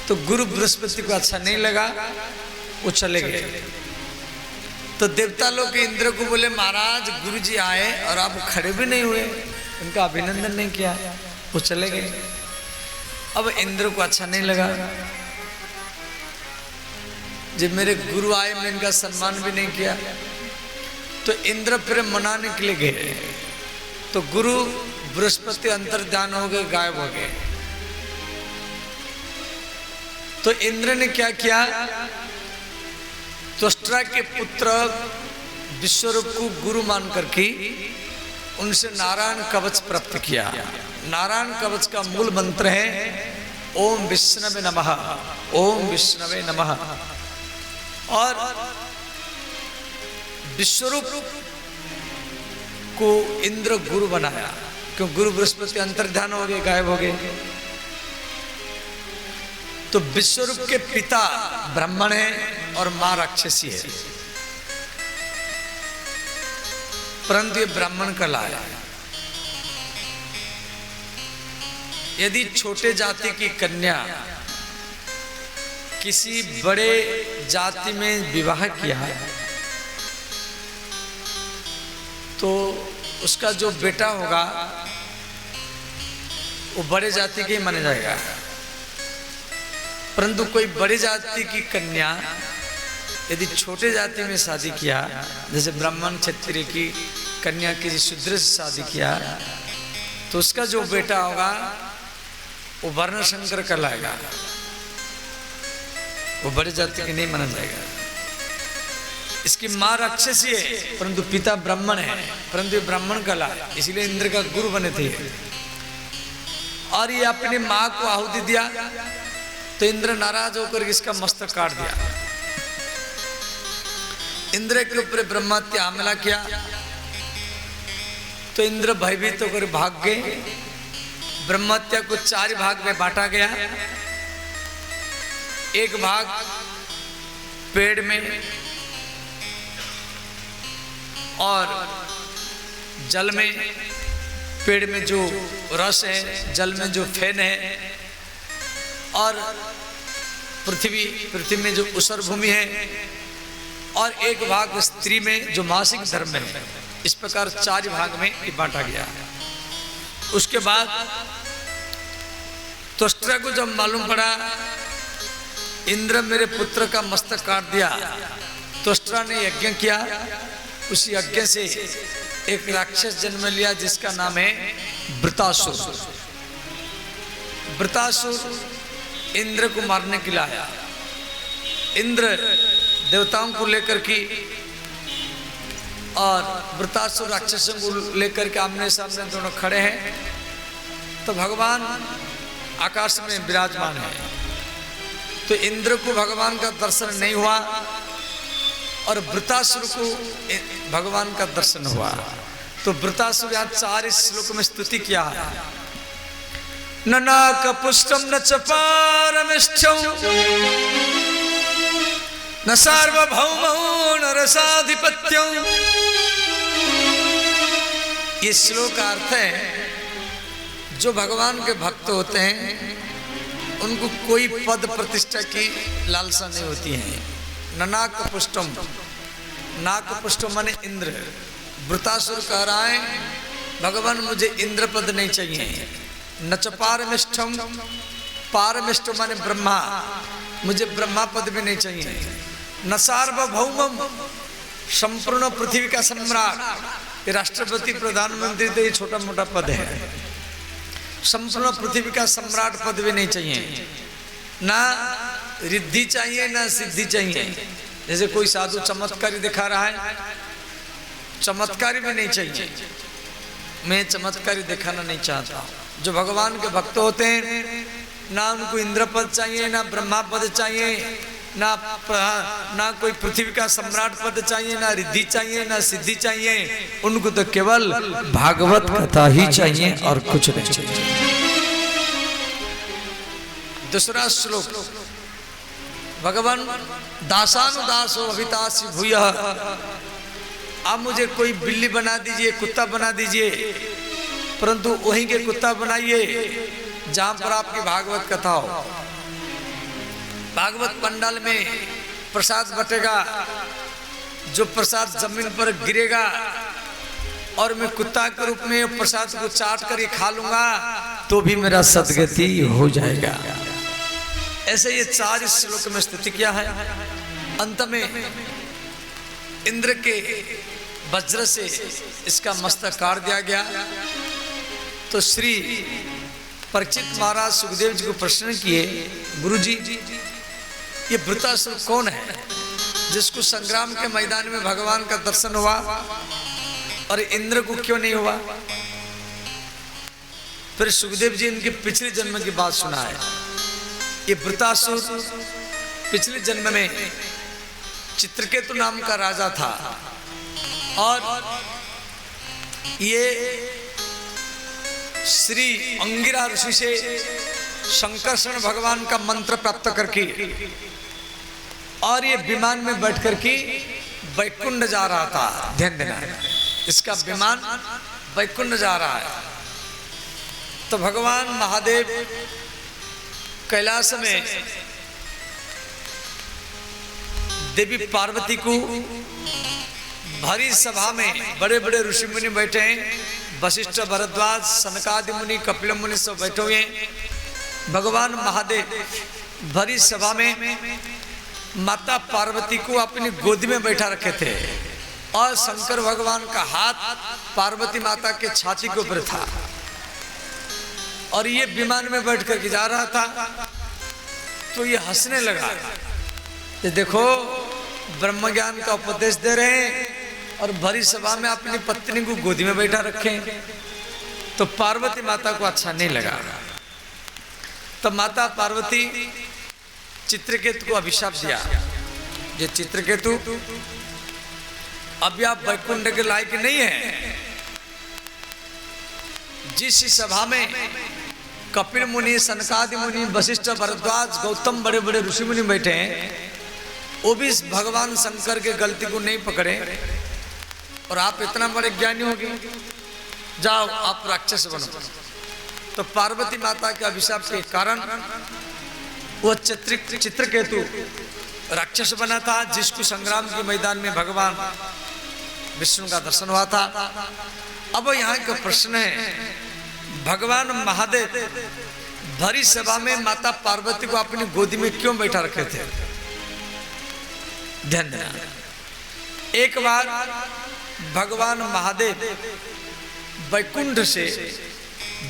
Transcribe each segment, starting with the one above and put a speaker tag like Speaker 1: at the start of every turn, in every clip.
Speaker 1: तो गुरु बृहस्पति को अच्छा नहीं लगा, वो चले गए। तो देवता लोग इंद्र को बोले महाराज गुरु जी आए और आप खड़े भी नहीं हुए, उनका अभिनंदन नहीं किया, वो चले गए। अब इंद्र को अच्छा नहीं लगा, जब मेरे गुरु आए मैं इनका सम्मान भी नहीं किया। तो इंद्र फिर मनाने के लिए गए, तो गुरु बृहस्पति अंतर्ध्यान हो गए, गायब हो गए। तो इंद्र ने क्या किया, त्वष्टा के पुत्र विश्वरूप को गुरु मान करके उनसे नारायण कवच प्राप्त किया। नारायण कवच का मूल मंत्र है ओम विष्णवे नमः, ओम विष्णवे नमः। और विश्वरूप को इंद्र गुरु बनाया, क्यों गुरु बृहस्पति अंतर्ध्यान हो गए, गायब हो गए। तो विश्वरूप के पिता ब्राह्मण है और मां राक्षसी है, परंतु ये ब्राह्मण कहलाया। यदि छोटे जाति की कन्या किसी बड़े जाति में विवाह किया तो उसका जो बेटा होगा वो बड़े जाति के ही माना जाएगा। परंतु कोई बड़ी जाति की कन्या यदि छोटे जाति में शादी किया, जैसे ब्राह्मण क्षत्रिय की कन्या किसी शूद्र से शादी किया, तो उसका जो बेटा होगा वो वर्ण शंकर कहलाएगा, वो बड़ी जाति की नहीं माना जाएगा। इसकी मां राक्षसी है परंतु पिता ब्राह्मण है, परंतु ये ब्राह्मण कहलाए, इसलिए इंद्र का गुरु बने थे। और ये अपनी मां को आहुति दिया तो इंद्र नाराज होकर इसका मस्तक काट दिया। इंद्र के ऊपर ब्रह्महत्या हमला किया तो इंद्र भयभीत होकर भाग गए। ब्रह्महत्या को 4 भाग में बांटा गया। एक भाग पेड़ में और जल में, पेड़ में जो रस है, जल में जो फेन है, और पृथ्वी में जो ऊसर भूमि है, और एक भाग स्त्री में जो मासिक धर्म है। इस प्रकार 4 भाग में बांटा गया। उसके बाद त्वष्टा को जब मालूम पड़ा इंद्र मेरे पुत्र का मस्तक काट दिया, त्वष्टा ने यज्ञ किया। उस यज्ञ से एक राक्षस जन्म लिया जिसका नाम है वृतासुर। वृतासुर इंद्र को मारने के लिए आया। इंद्र देवताओं को लेकर के और वृतासुर राक्षसों को लेकर के आमने सामने दोनों खड़े हैं। तो भगवान आकाश में विराजमान है। तो इंद्र को भगवान का दर्शन नहीं हुआ और वृतासुर को भगवान का दर्शन हुआ। तो वृतासुर यहाँ 4 श्लोक में स्तुति किया है। न नाकपुष्टं न च पारमेष्ठ्यं न सार्वभौमो न रसाधिपत्यं। ये श्लोक का अर्थ है जो भगवान के भक्त होते हैं उनको कोई पद प्रतिष्ठा की लालसा नहीं होती है। न नाकपुष्टम, नाकपुष्टम माने इंद्र। वृतासुर कह रहा है भगवान मुझे इंद्र पद नहीं चाहिए। न च पारमेष्ठम, पारमेष्ठ माने ब्रह्मा, मुझे ब्रह्मा पद भी नहीं चाहिए। न सार्वभौमम, संपूर्ण पृथ्वी का सम्राट। ये राष्ट्रपति प्रधानमंत्री तो ये छोटा मोटा पद है। संपूर्ण पृथ्वी का सम्राट पद भी नहीं चाहिए। ना रिद्धि चाहिए ना सिद्धि चाहिए। जैसे कोई साधु चमत्कारी दिखा रहा है, चमत्कारी भी नहीं चाहिए। मैं चमत्कारी दिखाना नहीं चाहता। जो भगवान के भक्त होते हैं ना उनको इंद्र पद चाहिए, ना ब्रह्मा पद चाहिए, ना कोई पृथ्वी का सम्राट पद चाहिए, ना रिद्धि चाहिए, ना सिद्धि चाहिए। उनको तो केवल भागवत कथा ही चाहिए और कुछ नहीं चाहिए। दूसरा श्लोक, भगवान दासानुदासो अभितासी भूयः। आप मुझे कोई बिल्ली बना दीजिए, कुत्ता बना दीजिए, परंतु वहीं के कुत्ता बनाइए जहां पर आपकी भागवत कथा हो। भागवत पंडाल में प्रसाद बटेगा, जो प्रसाद जमीन पर गिरेगा और मैं कुत्ता के रूप में प्रसाद को चाट कर ये खा लूंगा तो भी मेरा सदगति हो जाएगा। ऐसे ये 4 श्लोक में स्तुति किया है। अंत में इंद्र के वज्र से इसका मस्तक काट दिया गया। तो श्री परीक्षित महाराज सुखदेव जी को प्रश्न किए, गुरुजी ये वृत्रासुर कौन है जिसको संग्राम के मैदान में भगवान का दर्शन हुआ और इंद्र को क्यों नहीं हुआ? फिर सुखदेव जी इनके पिछले जन्म की बात सुना है। ये वृत्रासुर पिछले जन्म में चित्रकेतु नाम का राजा था और ये श्री अंगिरा ऋषि से शंकरषण भगवान का मंत्र प्राप्त करके और ये विमान में बैठ करके वैकुंठ जा रहा था। ध्यान देना, इसका विमान वैकुंठ जा रहा है। तो भगवान महादेव कैलाश में देवी पार्वती को भरी सभा में बड़े बड़े ऋषि मुनि बैठे हैं, वशिष्ठ भरद्वाज सनकादि मुनि कपिल मुनि सब बैठे हुए हैं। भगवान महादेव भरी सभा में माता पार्वती को अपनी गोदी में बैठा रखे थे और शंकर भगवान का हाथ पार्वती माता के छाती के ऊपर था और ये विमान में बैठ करके जा रहा था। तो ये हंसने लगा, ये देखो ब्रह्म ज्ञान का उपदेश दे रहे हैं और भरी सभा में अपनी पत्नी को गोदी में बैठा रखे। तो पार्वती माता को अच्छा नहीं लगा। तो माता पार्वती चित्रकेतु को अभिशाप दिया, ये चित्रकेतु अब आप वैकुंठ के लायक नहीं है। जिस सभा में कपिल मुनि सनकादि मुनि वशिष्ठ भरद्वाज गौतम बड़े बड़े ऋषि मुनि बैठे हैं, वो भी भगवान शंकर के गलती को नहीं पकड़े और आप इतना बड़े ज्ञानी हो गए, जाओ आप राक्षस बनो। तो पार्वती माता के अभिशाप के कारण वो चित्रकेतु राक्षस बना था, जिसको संग्राम के मैदान में भगवान विष्णु का दर्शन हुआ था। अब यहाँ का प्रश्न है, भगवान महादेव भरी सभा में माता पार्वती को अपनी गोदी में क्यों बैठा रखे थे? ध्यान देना, एक बार भगवान महादेव वैकुंठ से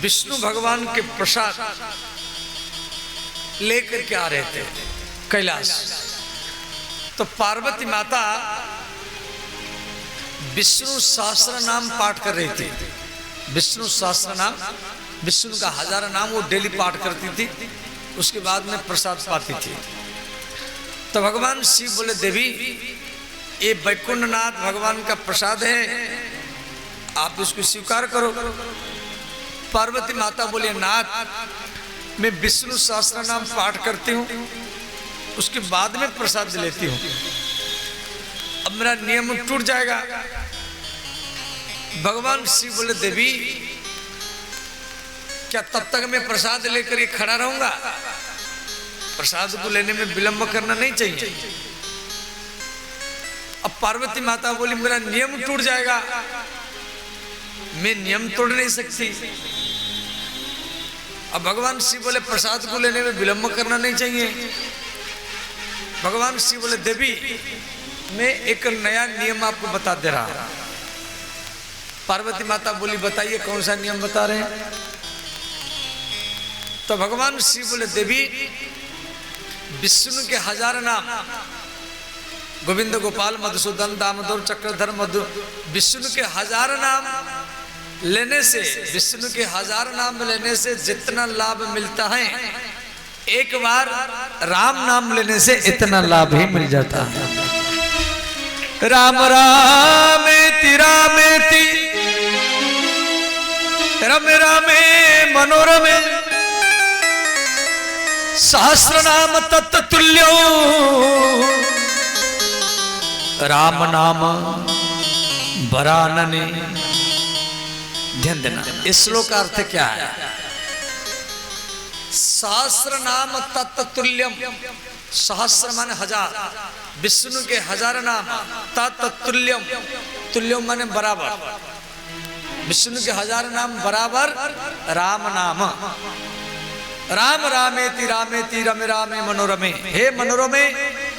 Speaker 1: विष्णु भगवान के प्रसाद लेकर के आ रहे थे कैलाश। तो पार्वती माता विष्णु सहस्त्र नाम पाठ कर रही थी। विष्णु सहस्त्र नाम, विष्णु का 1000 नाम वो डेली पाठ करती थी, उसके बाद में प्रसाद पाती थी। तो भगवान शिव बोले, देवी ये वैकुंठनाथ भगवान का प्रसाद है, आप इसको स्वीकार करो। पार्वती माता बोले, नाथ मैं विष्णु सहस्त्र नाम पाठ करती हूँ, उसके बाद में प्रसाद लेती हूँ, अब मेरा नियम टूट जाएगा। भगवान शिव बोले, देवी क्या तब तक मैं प्रसाद लेकर ये खड़ा रहूंगा? प्रसाद को लेने में विलंब करना नहीं चाहिए। अब पार्वती माता बोली, मेरा नियम टूट जाएगा, मैं नियम तोड़ नहीं सकती। अब भगवान शिव बोले, प्रसाद को लेने में विलंब करना नहीं चाहिए। भगवान शिव बोले, देवी मैं एक नया नियम आपको बता दे रहा हूं। पार्वती माता बोली, बताइए कौन सा नियम बता रहे हैं? तो भगवान शिव बोले, देवी विष्णु के 1000 नाम, गोविंद गोपाल मधुसूदन दामोदर चक्रधर मधु, विष्णु के 1000 नाम लेने से, विष्णु के 1000 नाम लेने से जितना लाभ मिलता है, एक बार राम नाम लेने से इतना लाभ ही मिल जाता है। राम रामेति रामेति रमे रामे मनोरमे सहस्र नाम तत्तुल्यो राम नाम वरानने। ध्यान देना, इस श्लोक का अर्थ क्या है? सहस्र नाम तत्तुल्यम, सहस्र माने हजार, विष्णु के हजार नाम, तत्तुल्यम, तुल्यम माने बराबर, विष्णु के हजार नाम बराबर राम नाम। राम रामेति रामेति रमे रामे मनोरमे, हे मनोरमे,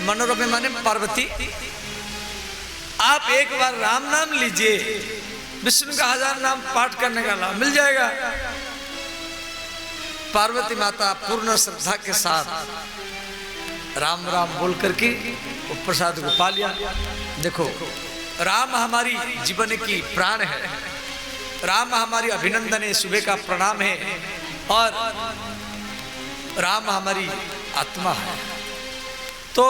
Speaker 1: मनोरमे माने पार्वती, आप एक बार राम नाम लीजिए, विष्णु का हजार नाम पाठ करने का लाभ मिल जाएगा। पार्वती माता पूर्ण श्रद्धा के साथ राम राम बोल करके वो प्रसाद को पा लिया। देखो, राम हमारी जीवन की प्राण है, राम हमारी अभिनंदन है, सुबह का प्रणाम है, और राम हमारी आत्मा है। तो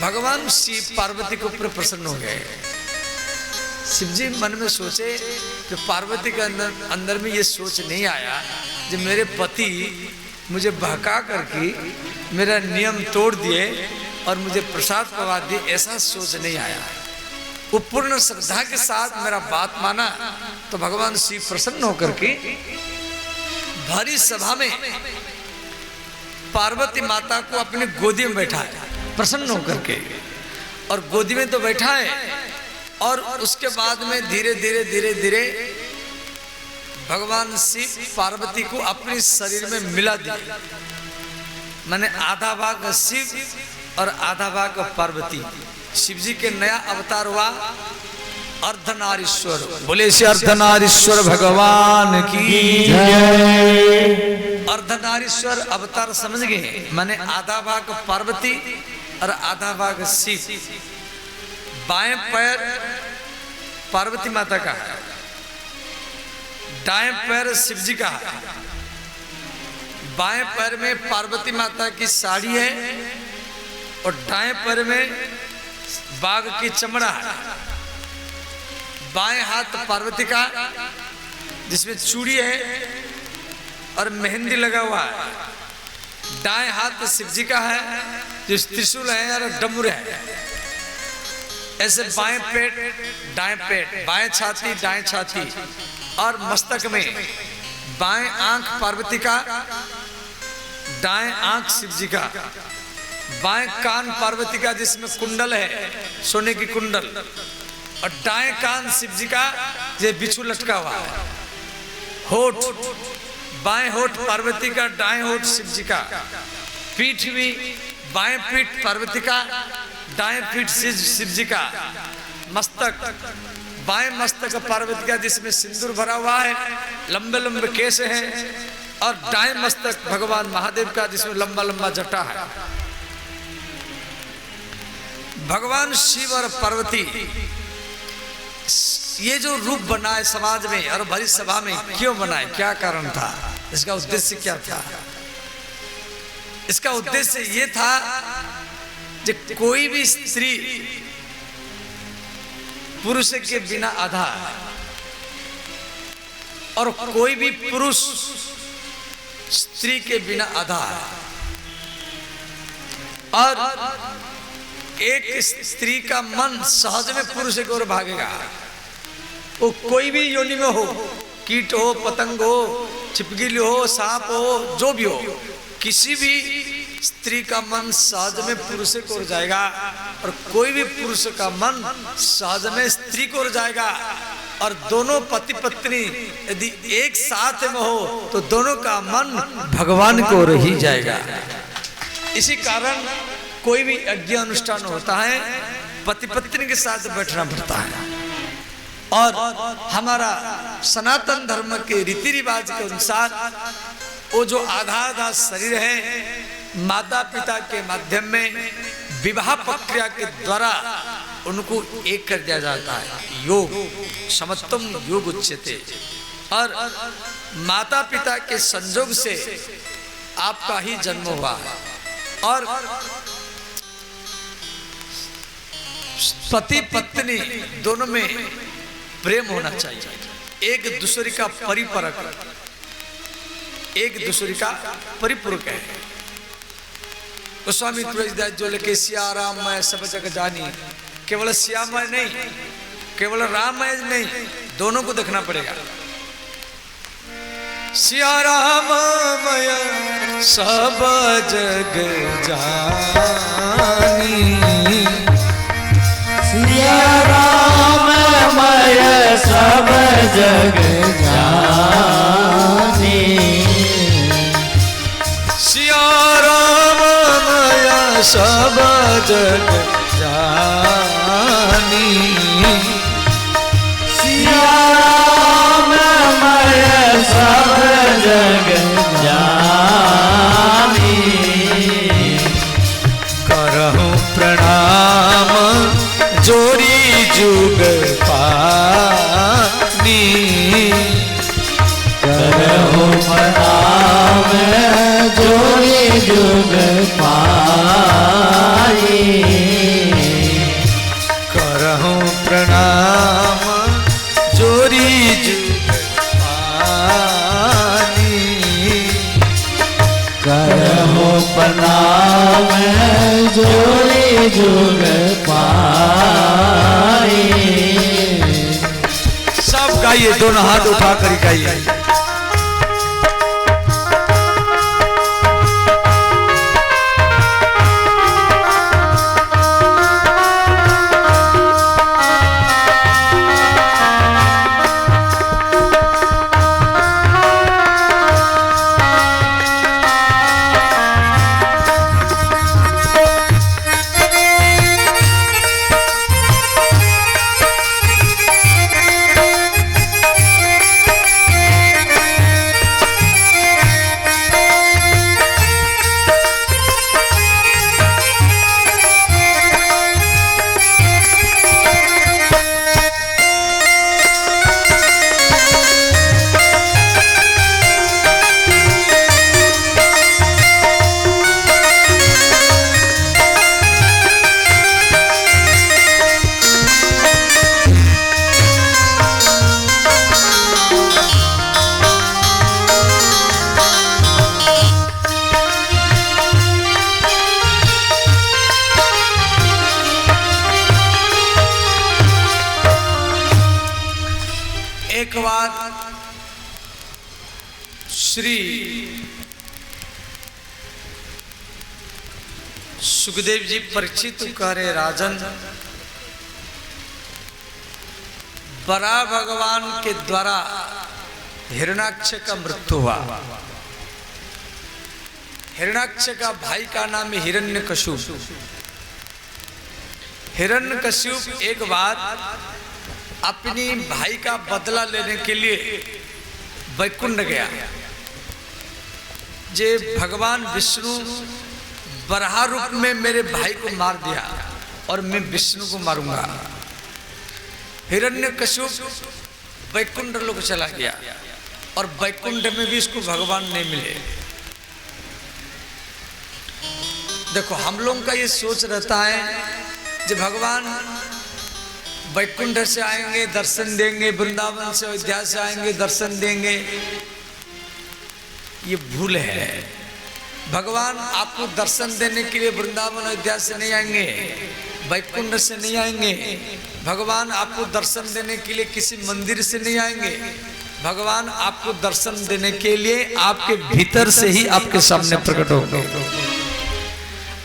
Speaker 1: भगवान शिव पार्वती के ऊपर प्रसन्न हो गए। शिव जी मन में सोचे कि पार्वती के अंदर में ये सोच नहीं आया कि मेरे पति मुझे बहका करके मेरा नियम तोड़ दिए और मुझे प्रसाद पवा दिए, ऐसा सोच नहीं आया। वो पूर्ण श्रद्धा के साथ मेरा बात माना, तो भगवान शिव प्रसन्न होकर के भारी सभा में पार्वती माता को अपनी गोदी में बैठाया, प्रसन्न होकर के, और गोदी में तो बैठा है, और उसके बाद में धीरे धीरे धीरे धीरे भगवान शिव पार्वती को अपने शरीर में मिला दिया। माने आधा भाग शिव और आधा भाग पार्वती। शिव जी के नया अवतार हुआ अर्धनारीश्वर। बोले श्री अर्धनारीश्वर भगवान की जय। अर्धनारीश्वर अवतार समझ गए, माने आधा भाग पार्वती और आधा भाग शिव। बाएं पैर पार्वती माता का है, दाएं पैर शिव जी का है। बाएं पैर में पार्वती माता की साड़ी है और दाएं पैर में बाघ की चमड़ा है। बाएं हाथ पार्वती का जिसमें चूड़ी है और मेहंदी लगा हुआ है। दाएं हाथ शिव जी का है जो त्रिशूल है और डमरू है। ऐसे बाएं पेट दाएं पेट, बाएं छाती दाएं छाती, और मस्तक में बाएं आंख पार्वती का, दाएं आंख शिव जी का, बाएं कान पार्वती का जिसमें कुंडल है, सोने की कुंडल, और दाएं कान शिव जी का ये बिच्छू लटका हुआ है। होठ, बाएं होठ पार्वती का, दाएं होठ शिव जी का। पीठ भी बाएं पीठ पार्वती का, दाएं पीठ शिव जी का। मस्तक, बाएं मस्तक पार्वती का जिसमें सिंदूर भरा हुआ है, लंबे लंबे केस हैं, और दाएं मस्तक भगवान महादेव का जिसमें लंबा लंबा जटा है। भगवान शिव और पार्वती ये जो रूप बनाए समाज में और भरी सभा में क्यों बनाए, क्या कारण था, इसका उद्देश्य क्या था? इसका उद्देश्य ये था कि कोई भी स्त्री पुरुष के बिना आधा है, और कोई भी पुरुष स्त्री के बिना आधा है। और एक स्त्री का मन सहज में पुरुष की ओर भागेगा। वो कोई भी योनि में हो, कीट हो, पतंग हो, छिपकली हो, सांप हो, जो भी हो, किसी भी स्त्री का मन सहज में पुरुष की ओर जाएगा, और कोई भी पुरुष का मन सहज में स्त्री की ओर जाएगा। और दोनों पति पत्नी यदि एक साथ में हो तो दोनों का मन भगवान की ओर ही जाएगा। इसी कारण कोई भी यज्ञ अनुष्ठान होता है, पति पत्नी के साथ बैठना पड़ता है। और हमारा सनातन धर्म के रीति रिवाज के अनुसार वो जो आधा आधा शरीर है, माता पिता के माध्यम में विवाह प्रक्रिया के द्वारा उनको एक कर दिया जाता है। योग समत्वम योग उच्यते। और माता पिता के संजोग से आपका ही जन्म हुआ है, और पति पत्नी दोनों में प्रेम होना चाहिए, एक दूसरे का परिपूरक, एक दूसरे का परिपूरक है। गोस्वामी तुलसीदास जो लिखे सिया राम मैं सब जग जानी, केवल श्यामय नहीं, केवल राममय नहीं, दोनों को देखना पड़ेगा। सिया राम मय सब जग जानी,
Speaker 2: सिया राम मय सब जग जानी,
Speaker 1: सिया राम मय सब जग जानी,
Speaker 2: सिया राम मय सब जग जानी,
Speaker 1: करहूं प्रणाम जोरी जुग पानी,
Speaker 2: करहूं प्रणाम जोरी जुग पाई,
Speaker 1: करहूं प्रणाम जोरी जुग पानी,
Speaker 2: करहूं प्रणाम जोरी जुग पाई।
Speaker 1: सब गाइए, दोनों हाथ उठा कर गाइए। एक बात श्री सुखदेव जी परिचित करे, राजन बरा भगवान के द्वारा हिरण्याक्ष का मृत्यु हुआ। हिरण्याक्ष का भाई का नाम है हिरण्यकशिप। हिरण्यकशिप एक बार अपनी भाई का बदला लेने के लिए वैकुंठ गया। जे भगवान विष्णु बराह रूप में मेरे भाई को मार दिया और मैं विष्णु को मारूंगा। हिरण्यकशिप वैकुंठ लोक चला गया और वैकुंठ में भी इसको भगवान नहीं मिले। देखो, हम लोगों का ये सोच रहता है जो भगवान वैकुंठ से आएंगे दर्शन देंगे, वृंदावन से अयोध्या से आएंगे दर्शन देंगे, ये भूल है। भगवान आपको दर्शन देने के लिए वृंदावन अयोध्या से नहीं आएंगे, वैकुंठ से नहीं आएंगे। भगवान आपको दर्शन देने के लिए किसी मंदिर से नहीं आएंगे। भगवान आपको दर्शन देने के लिए आपके भीतर से ही आपके सामने प्रकट होंगे।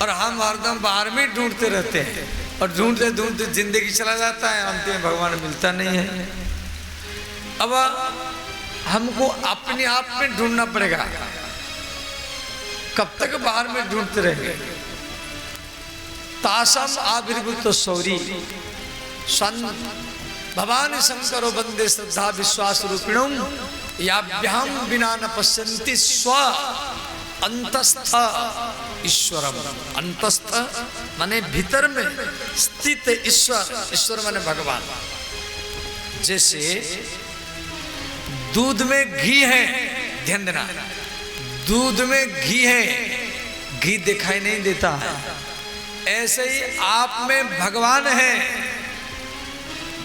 Speaker 1: और हम हरदम बाहर में ढूंढते रहते हैं और ढूंढते ढूंढते जिंदगी चला जाता है, अंत में भगवान मिलता नहीं है। अब हमको अपने आप में ढूंढना पड़ेगा। कब तक बाहर में ढूंढते रहेंगे? तासम आविर्भूत सौरी सन भवानी शंकरो वंदे श्रद्धा विश्वास रूपिणम याभ्याम बिना न पश्यन्ति स्व अंतस्थ ईश्वरम। अंतस्थ माने भीतर में स्थित ईश्वर, ईश्वर माने भगवान। जैसे दूध में घी है, ध्यान देना, दूध में घी है, घी दिखाई नहीं देता है। ऐसे ही आप में भगवान है,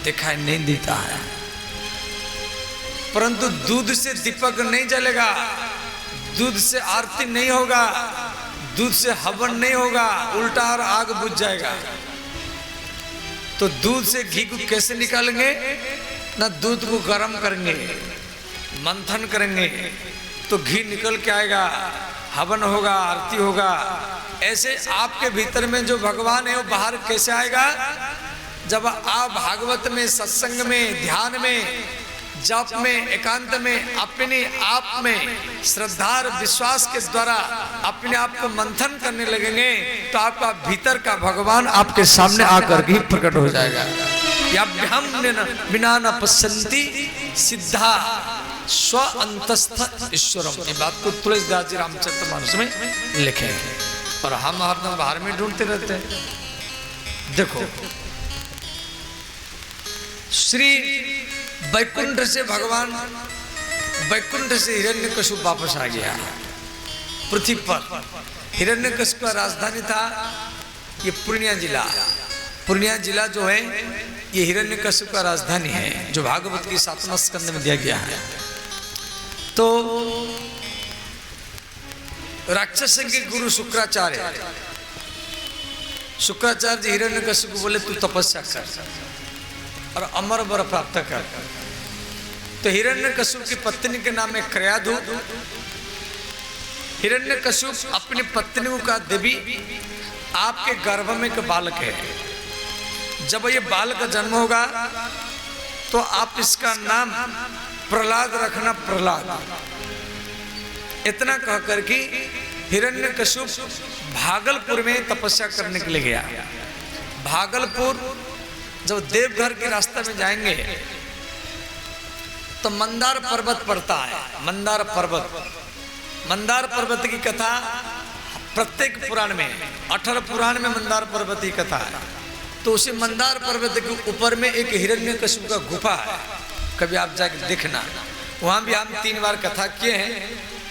Speaker 1: दिखाई नहीं देता है। परंतु दूध से दीपक नहीं जलेगा, दूध से आरती नहीं होगा, दूध से हवन नहीं होगा, उल्टा और आग बुझ जाएगा। तो दूध से घी को कैसे निकालेंगे? ना दूध को गर्म करेंगे, मंथन करेंगे तो घी निकल के आएगा, हवन होगा, आरती होगा। ऐसे आपके भीतर में जो भगवान है वो बाहर कैसे आएगा? जब आप भागवत में, सत्संग में, ध्यान में, जप में, एकांत में अपने आप में श्रद्धा और विश्वास के द्वारा अपने आप को मंथन करने लगेंगे तो आपका भीतर का भगवान आपके सामने आकर ही प्रकट हो जाएगा। या बिना न पश्यन्ति सिद्धा स्व अंतस्थ ईश्वरम। ये बात को तुलसीदास जी रामचरितमानस में लिखे हैं और हम हरदम बाहर में ढूंढते रहते हैं। देखो, श्री वैकुंठ से भगवान, वैकुंठ से हिरण्यकशिपु वापस आ गया पृथ्वी पर। हिरण्यकशिपु का राजधानी था ये पूर्णिया जिला। पूर्णिया जिला जो है ये हिरण्यकशिपु का राजधानी है, जो भागवत की 7वें स्कंद में दिया गया है। तो राक्षस के गुरु शुक्राचार्य, शुक्राचार्य जी हिरण्यकशिपु को बोले तू तपस्या कर और अमर वर प्राप्त कर। तो हिरण्यकशिपु की पत्नी के नाम है क्रयाधु। हिरण्यकशिपु अपनी पत्नी को कहा, देवी आपके गर्भ में एक बालक है, जब ये बालक का जन्म होगा तो आप इसका नाम प्रहलाद रखना, प्रहलाद। इतना कहकर कि हिरण्यकशिपु भागलपुर में तपस्या करने के लिए गया। भागलपुर जब देवघर के रास्ते में जाएंगे तो मंदार पर्वत पड़ता है। मंदार पर्वत, मंदार पर्वत की कथा प्रत्येक पुराण में, 18 पुराण में मंदार पर्वत की कथा है। तो उसी मंदार पर्वत के ऊपर में एक हिरण्यकशिपु का गुफा है, कभी आप जाके देखना। वहां भी हम 3 बार कथा किए हैं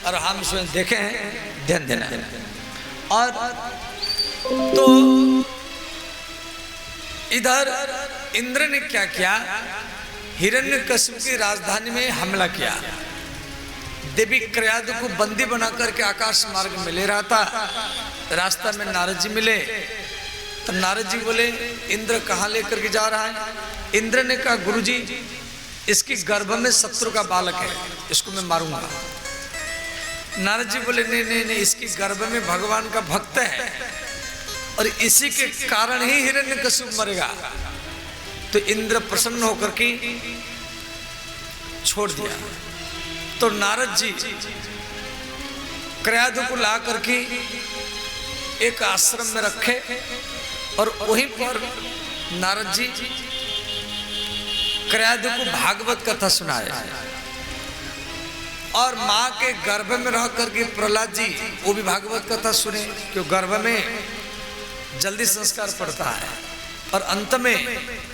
Speaker 1: और हम स्वयं देखे हैं, ध्यान देना। और तो इधर इंद्र ने क्या किया, हिरण्यकशिपु की राजधानी में हमला किया। देवी क्रयाधु को बंदी बना करके आकाश मार्ग में ले रहा था। रास्ता में नारद जी मिले तो नारद जी बोले इंद्र कहाँ लेकर के जा रहा है? इंद्र ने कहा गुरुजी इसकी गर्भ में शत्रु का बालक है, इसको मैं मारूंगा। नारद जी बोले नहीं नहीं नहीं, इसकी गर्भ में भगवान का भक्त है और इसी के कारण ही हिरण्यकशिपु मरेगा। तो इंद्र प्रसन्न होकर के छोड़ दिया। तो नारद जी क्रयाधु को ला करके एक आश्रम में रखे और वहीं पर नारद जी क्रयाधु को भागवत कथा सुनाए। और माँ के गर्भ में रह करके प्रहलाद जी वो भी भागवत कथा सुने, क्यों गर्भ में जल्दी संस्कार पड़ता है। और अंत में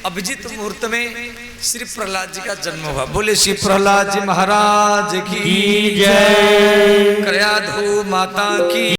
Speaker 1: अभिजीत मुहूर्त में श्री प्रहलाद जी का जन्म हुआ। बोले श्री प्रहलाद जी महाराज की जय, क्रयाधु माता की